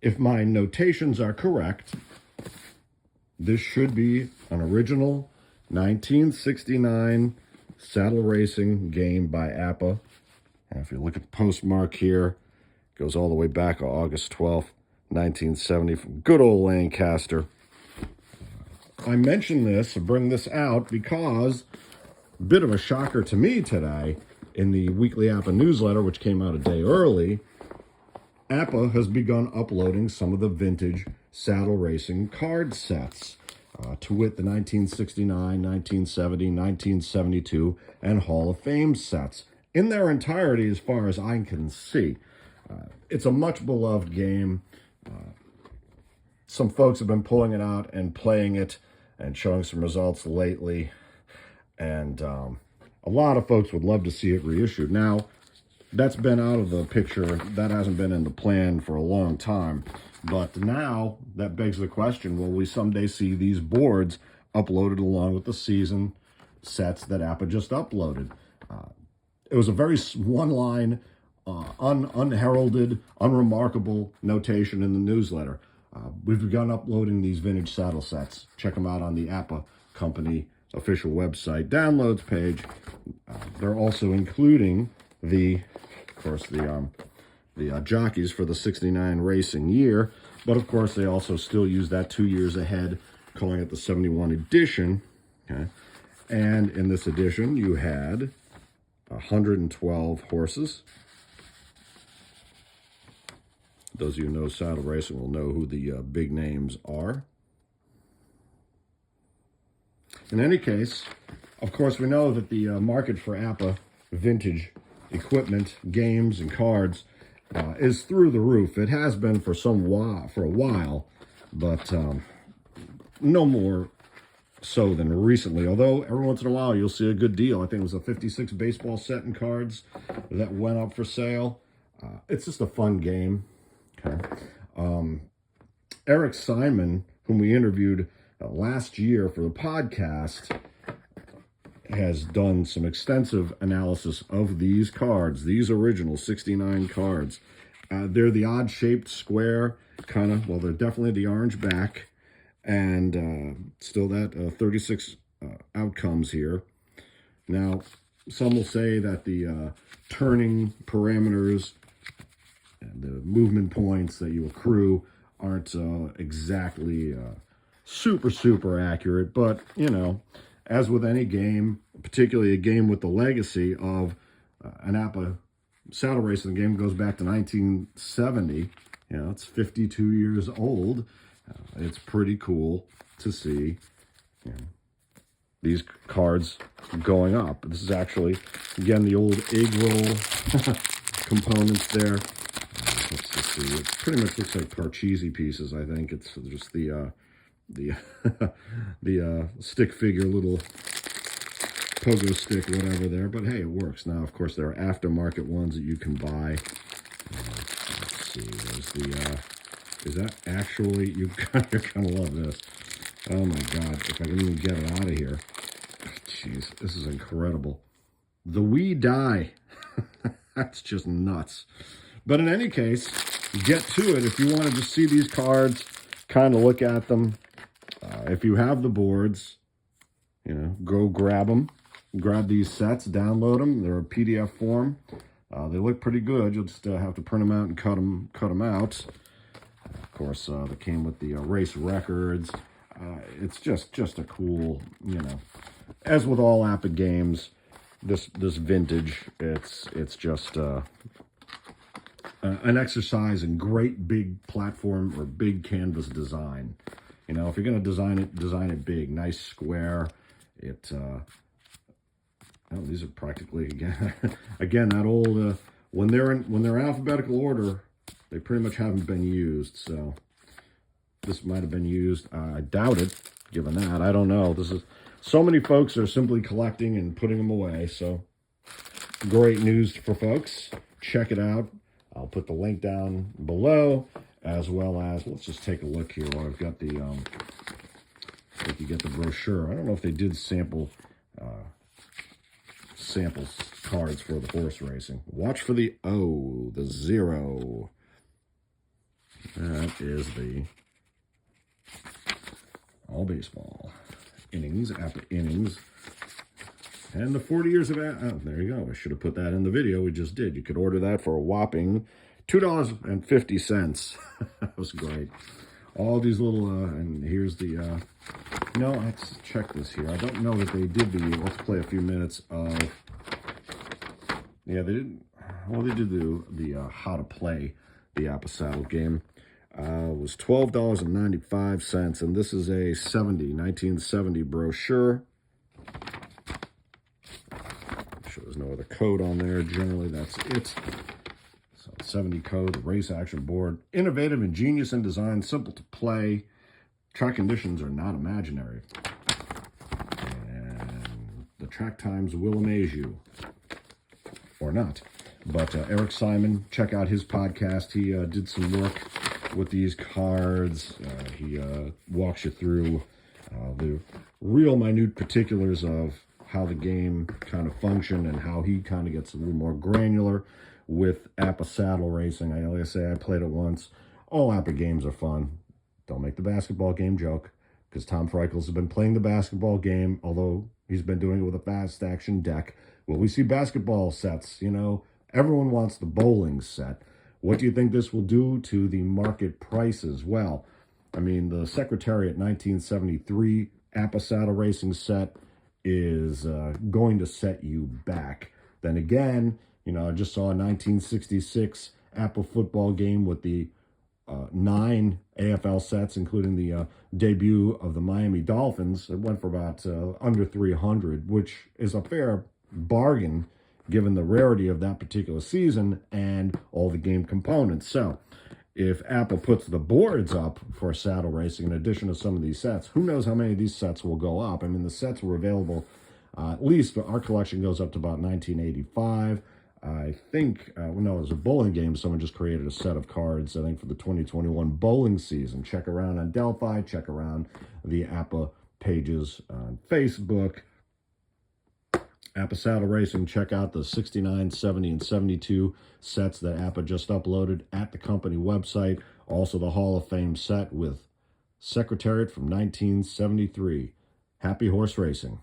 if my notations are correct, this should be an original 1969 saddle racing game by APPA. And if you look at the postmark here, it goes all the way back to August 12th, 1970, from good old Lancaster. I mention this, bring this out, because a bit of a shocker to me today, in the weekly APPA newsletter, which came out a day early, APPA has begun uploading some of the vintage saddle racing card sets, to wit the 1969, 1970, 1972, and Hall of Fame sets, in their entirety as far as I can see. It's a much beloved game. Some folks have been pulling it out and playing it and showing some results lately, and a lot of folks would love to see it reissued. Now, that's been out of the picture. That hasn't been in the plan for a long time. But now that begs the question, will we someday see these boards uploaded along with the season sets that APPA just uploaded? It was a very one-line, unheralded, unremarkable notation in the newsletter. We've begun uploading these vintage saddle sets. Check them out on the APPA company official website downloads page. They're also including the jockeys for the 69 racing year, but of course they also still use that 2 years ahead, calling it the 71 edition. Okay, and in this edition you had 112 horses. Those of you who know saddle racing will know who the big names are. In any case, of course, we know that the market for APPA vintage equipment, games, and cards is through the roof. It has been for a while, but no more so than recently. Although every once in a while you'll see a good deal. I think it was a 56 baseball set and cards that went up for sale. It's just a fun game. Okay. Eric Simon, whom we interviewed last year for the podcast, has done some extensive analysis of these cards, these original 69 cards. They're the odd-shaped square, kind of, well, they're definitely the orange back, and still that 36 outcomes here. Now, some will say that the turning parameters and the movement points that you accrue aren't exactly super accurate, but, you know, as with any game, particularly a game with the legacy of an APPA saddle racing game, goes back to 1970. You know, it's 52 years old. It's pretty cool to see, you know, these cards going up. This is actually, again, the old egg roll components there. Let's just see. It pretty much looks like Parcheesi pieces, I think. It's just the stick figure, little pogo stick, whatever there. But hey, it works. Now, of course, there are aftermarket ones that you can buy. Let's see. There's the, is that actually, you're gonna love this. Oh my God, if I can even get it out of here. Jeez, this is incredible. The wee die. That's just nuts. But in any case, get to it. If you want to just see these cards, kind of look at them. If you have the boards, you know, go grab them. Grab these sets, download them. They're a PDF form. They look pretty good. You'll just have to print them out and cut them out. Of course, they came with the race records. It's just a cool, you know, as with all APPA games, this vintage, it's just an exercise in great big platform or big canvas design. You know, if you're going to design it big, nice square. Oh, these are practically again that old when they're in alphabetical order, they pretty much haven't been used. So this might have been used. I doubt it, given that. I don't know. This is so many folks are simply collecting and putting them away. So great news for folks. Check it out. I'll put the link down below, as well as, let's just take a look here while I've got the if you get the brochure. I don't know if they did sample cards for the horse racing. Watch for the O, the 0. That is the all baseball innings, APPA innings. And the 40 years of oh, there you go. I should have put that in the video. We just did. You could order that for a whopping $2.50. That was great. All these little, and here's the, no, let's check this here. I don't know that they did the, let's play a few minutes of, yeah, they didn't, well, they did the how to play the APPA Saddle game. It was $12.95, and this is a 1970 brochure. Sure there's no other code on there. Generally, that's it. So 70 code, race action board. Innovative, ingenious in design, simple to play. Track conditions are not imaginary. And the track times will amaze you. Or not. But Eric Simon, check out his podcast. He did some work with these cards. He walks you through the real minute particulars of how the game kind of functioned and how he kind of gets a little more granular with APPA Saddle Racing. Like I say, I played it once. All APPA games are fun. Don't make the basketball game joke, because Tom Freichel's has been playing the basketball game, although he's been doing it with a fast action deck. Well, we see basketball sets, you know. Everyone wants the bowling set. What do you think this will do to the market prices? Well, I mean, the Secretariat 1973 APPA Saddle Racing set is going to set you back. Then again, you know, I just saw a 1966 APPA football game with the 9 AFL sets, including the debut of the Miami Dolphins. It went for about under $300, which is a fair bargain given the rarity of that particular season and all the game components. So if APPA puts the boards up for saddle racing in addition to some of these sets, who knows how many of these sets will go up. I mean, the sets were available, at least our collection goes up to about 1985. I think, well, no, it was a bowling game. Someone just created a set of cards, I think, for the 2021 bowling season. Check around on Delphi. Check around the APPA pages on Facebook. APPA Saddle Racing, check out the 69, 70, and 72 sets that APPA just uploaded at the company website. Also the Hall of Fame set with Secretariat from 1973. Happy horse racing.